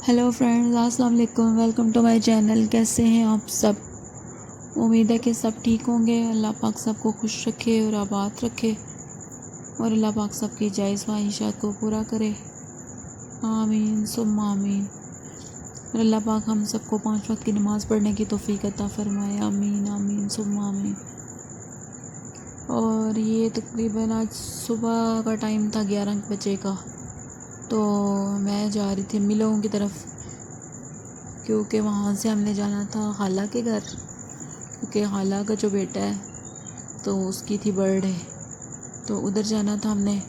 Hello friends, अस्सलाम वालेकुम। Welcome to my channel. कैसे हैं आप सब? उम्मीद है कि सब ठीक होंगे। अल्लाह पाक सबको खुश रखे और आबाद रखे और अल्लाह पाक सबकी जायज़ ख्वाहिशात को पूरा करे। आमीन सुम्मा आमीन। और अल्लाह पाक हम सबको 5 वक्त की नमाज़ पढ़ने की तौफीक अता फरमाए। आमीन आमीन सुम्मा आमीन। और ये तकरीबन आज सुबह का टाइम था 11 बजे का। तो मैं जा रही थी अम्मी लोगों की तरफ, क्योंकि वहाँ से हमने जाना था खाला के घर, क्योंकि खाला का जो बेटा है तो उसकी थी बर्थडे, तो उधर जाना था हमने।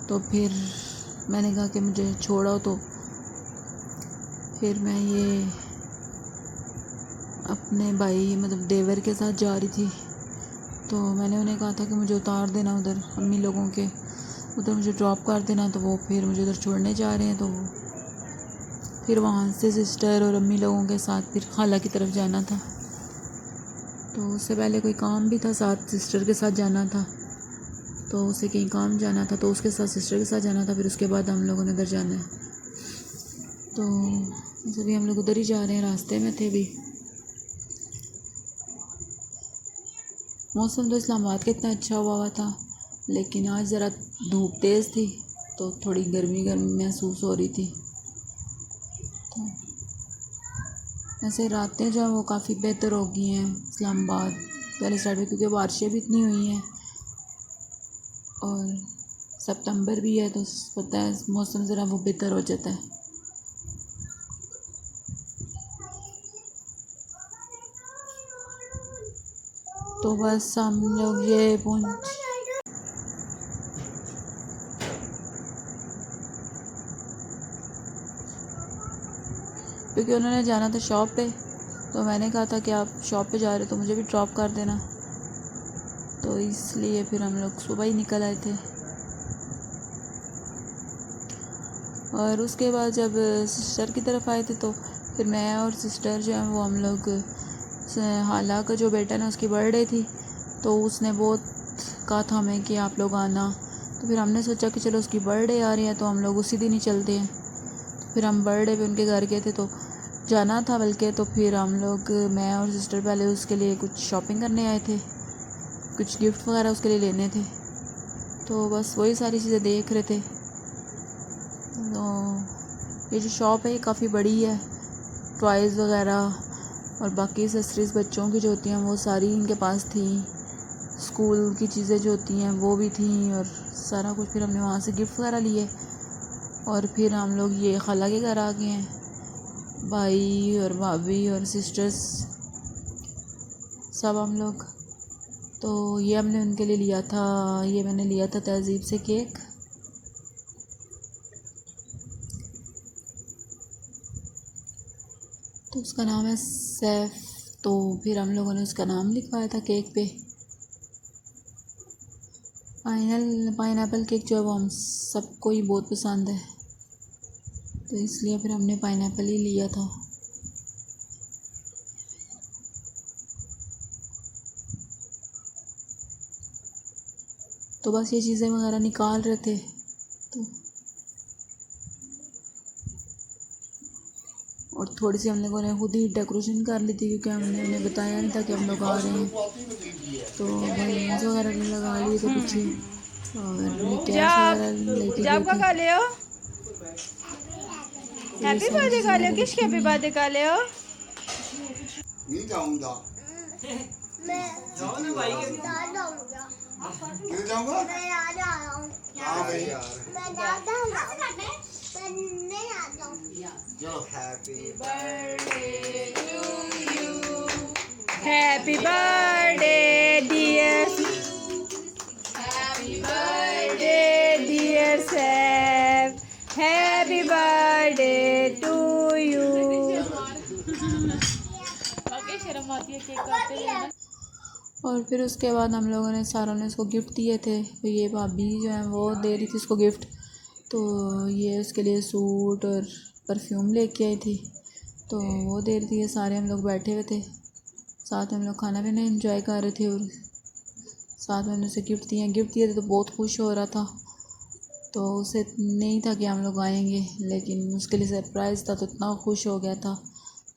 तो फिर मैंने कहा कि मुझे छोड़ो, तो फिर मैं ये अपने भाई मतलब देवर के साथ जा रही थी। तो मैंने उन्हें कहा था कि मुझे उतार देना उधर अम्मी लोगों के उधर, मुझे ड्रॉप कर देना। तो वो फिर मुझे उधर छोड़ने जा रहे हैं। तो फिर वहाँ से सिस्टर और अम्मी लोगों के साथ फिर खाला की तरफ जाना था। तो उससे पहले कोई काम भी था, साथ सिस्टर के साथ जाना था, तो उसे कहीं काम जाना था, तो उसके साथ सिस्टर के साथ जाना था। फिर उसके बाद हम लोगों ने उधर जाना है। तो अभी हम लोग उधर ही जा रहे हैं, रास्ते में थे भी। मौसम तो इस्लामाबाद का इतना अच्छा हुआ था, लेकिन आज ज़रा धूप तेज़ थी तो थोड़ी गर्मी गर्मी महसूस हो रही थी। तो ऐसे रातें जो हैं वो काफ़ी बेहतर हो गई हैं इस्लामाबाद पहले स्टार्ट में, क्योंकि बारिशें भी इतनी हुई हैं और सितंबर भी है, तो पता है मौसम ज़रा वो बेहतर हो जाता है। तो बस हम लोग ये पहुँच क्योंकि उन्होंने जाना था शॉप पे, तो मैंने कहा था कि आप शॉप पे जा रहे हो तो मुझे भी ड्रॉप कर देना, तो इसलिए फिर हम लोग सुबह ही निकल आए थे। और उसके बाद जब सिस्टर की तरफ आए थे तो फिर मैं और सिस्टर जो है वो हम लोग हाला का जो बेटा ना उसकी बर्थडे थी, तो उसने बहुत कहा था हमें कि आप लोग आना। तो फिर हमने सोचा कि चलो उसकी बर्थडे आ रही है तो हम लोग उसी दिन ही चलते हैं। तो फिर हम बर्थडे पे उनके घर गए थे, तो जाना था बल्कि। तो फिर हम लोग मैं और सिस्टर पहले उसके लिए कुछ शॉपिंग करने आए थे, कुछ गिफ्ट वगैरह उसके लिए लेने थे, तो बस वही सारी चीज़ें देख रहे थे। तो ये जो शॉप है ये काफ़ी बड़ी है, टॉयज़ वगैरह और बाकी एक्सेसरीज़ बच्चों की जो होती हैं वो सारी इनके पास थी। स्कूल की चीज़ें जो होती हैं वो भी थी और सारा कुछ। फिर हमने वहाँ से गिफ्ट वगैरह लिए और फिर हम लोग ये खाला के घर आ गए हैं, भाई और भाभी और सिस्टर्स सब हम लोग। तो ये हमने उनके लिए लिया था, ये मैंने लिया था तहज़ीब से केक। तो उसका नाम है सैफ। तो फिर हम लोगों ने उसका नाम लिखवाया था केक पे। पाइनएप्पल केक जो है वो हम सबको ही बहुत पसंद है, तो इसलिए फिर हमने पाइनएप्पल ही लिया था। तो बस ये चीज़ें वगैरह निकाल रहे थे। तो और थोड़ी सी हम लोगों ने खुद ही डेकोरेशन कर ली थी, क्योंकि हमने उन्हें बताया नहीं था कि हम लोग आ रहे हैं। तो बलून्स वगैरह लगा लिए थे पीछे और कैश वगैरह लेके गए जब का थे। खा ले हो तो ये हैप्पी सारी बर्थडे चीज़ें खा ले हो, मैंने किसके रखी हैप्पी हुई हैं। बर्थडे खा ले हो। नहीं जाऊंगा। मैं किधर जाऊंगा? मैं आ रहा हूँ। हाँ भाई यार। मैं दादा मैं नहीं आता हूँ। चलो happy birthday to you, happy birthday dear, happy birthday dear Saif, happy birthday to you. शर्म आती है केक काटते हुए। और फिर उसके बाद हम लोगों ने सारों ने उसको गिफ्ट दिए थे। तो ये भाभी जो है वो दे रही थी उसको गिफ्ट, तो ये उसके लिए सूट और परफ्यूम लेके आई थी, तो वो दे रही थी। ये सारे हम लोग बैठे हुए थे, साथ में हम लोग खाना पीना एंजॉय कर रहे थे और साथ में हमने उसे गिफ्ट दिए थे। तो बहुत खुश हो रहा था। तो उसे नहीं था कि हम लोग आएंगे, लेकिन उसके लिए सरप्राइज़ था तो इतना खुश हो गया था।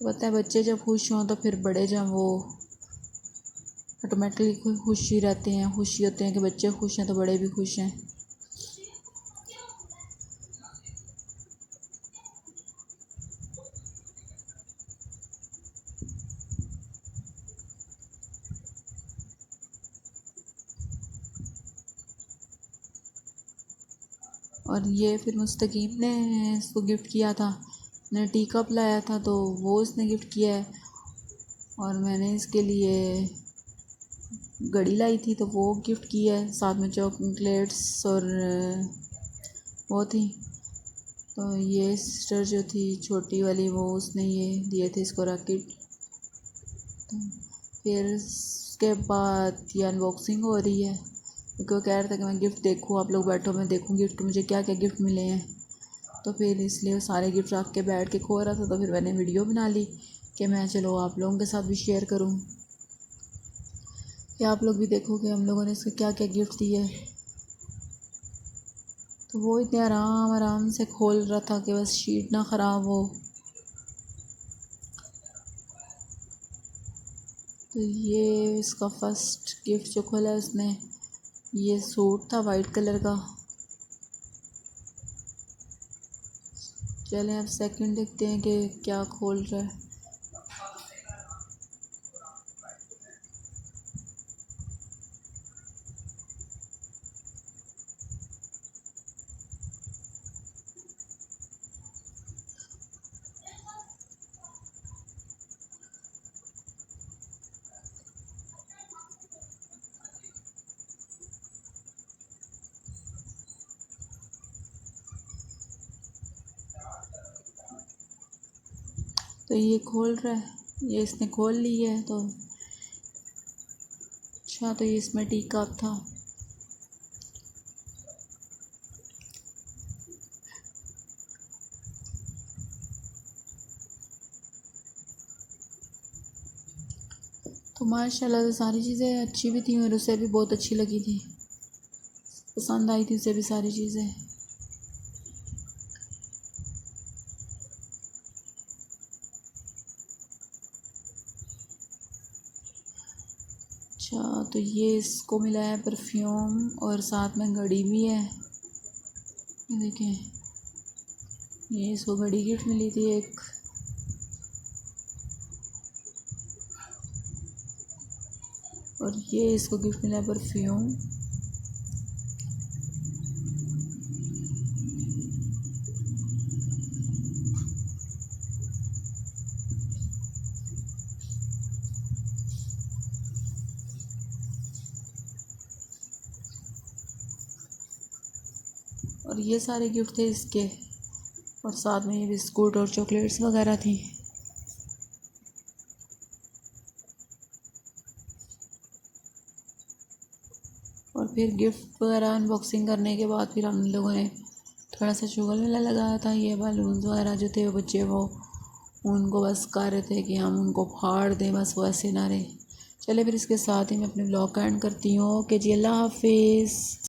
पता है बच्चे जब खुश हों तो फिर बड़े जब वो ऑटोमेटिकली खुश ही रहते हैं, खुशी होते हैं कि बच्चे खुश हैं तो बड़े भी खुश हैं। और ये फिर मुस्तकीम ने इसको गिफ्ट किया था, मैंने टी कप लाया था तो वो इसने गिफ्ट किया है। और मैंने इसके लिए घड़ी लाई थी तो वो गिफ्ट किया है, साथ में चॉकलेट्स और वो थी। तो ये सिस्टर जो थी छोटी वाली वो उसने ये दिए थे इसको रॉकेट। तो फिर उसके बाद ये अनबॉक्सिंग हो रही है क्योंकि वो कह रहा था कि मैं गिफ्ट देखूँ, आप लोग बैठो मैं देखूँ गिफ्ट मुझे क्या क्या गिफ्ट मिले हैं। तो फिर इसलिए वो सारे गिफ्ट रख के बैठ के खो रहा था, तो फिर मैंने वीडियो बना ली कि मैं चलो आप लोगों के साथ भी शेयर करूँ कि आप लोग भी देखो कि हम लोगों ने इसको क्या क्या गिफ्ट दिए। तो वो इतने आराम आराम से खोल रहा था कि बस शीट ना ख़राब हो। तो ये इसका फर्स्ट गिफ्ट जो खोला है उसने, ये सूट था वाइट कलर का। चलें अब सेकंड देखते हैं कि क्या खोल रहा है। तो ये खोल रहा है, ये इसने खोल ली है। तो अच्छा, तो ये इसमें टी कप था। तो माशाल्लाह से सारी चीज़ें अच्छी भी थी और उसे भी बहुत अच्छी लगी थी, पसंद आई थी उसे भी सारी चीज़ें। अच्छा, तो ये इसको मिला है परफ्यूम और साथ में घड़ी भी है। ये देखें, ये इसको घड़ी गिफ्ट मिली थी एक। और ये इसको गिफ्ट मिला है परफ्यूम। और ये सारे गिफ्ट थे इसके, और साथ में ये बिस्कुट और चॉकलेट्स वगैरह थी। और फिर गिफ्ट वगैरह अनबॉक्सिंग करने के बाद फिर हम लोगों ने थोड़ा सा शुगर मेला लगाया था। ये बालून्स वगैरह जो थे वो बच्चे वो उनको बस कह रहे थे कि हम उनको फाड़ दें, बस वो ऐसे ना रहे। चले फिर इसके साथ ही मैं अपने ब्लॉग का एंड करती हूँ। ओके जी, अल्लाह हाफिज़।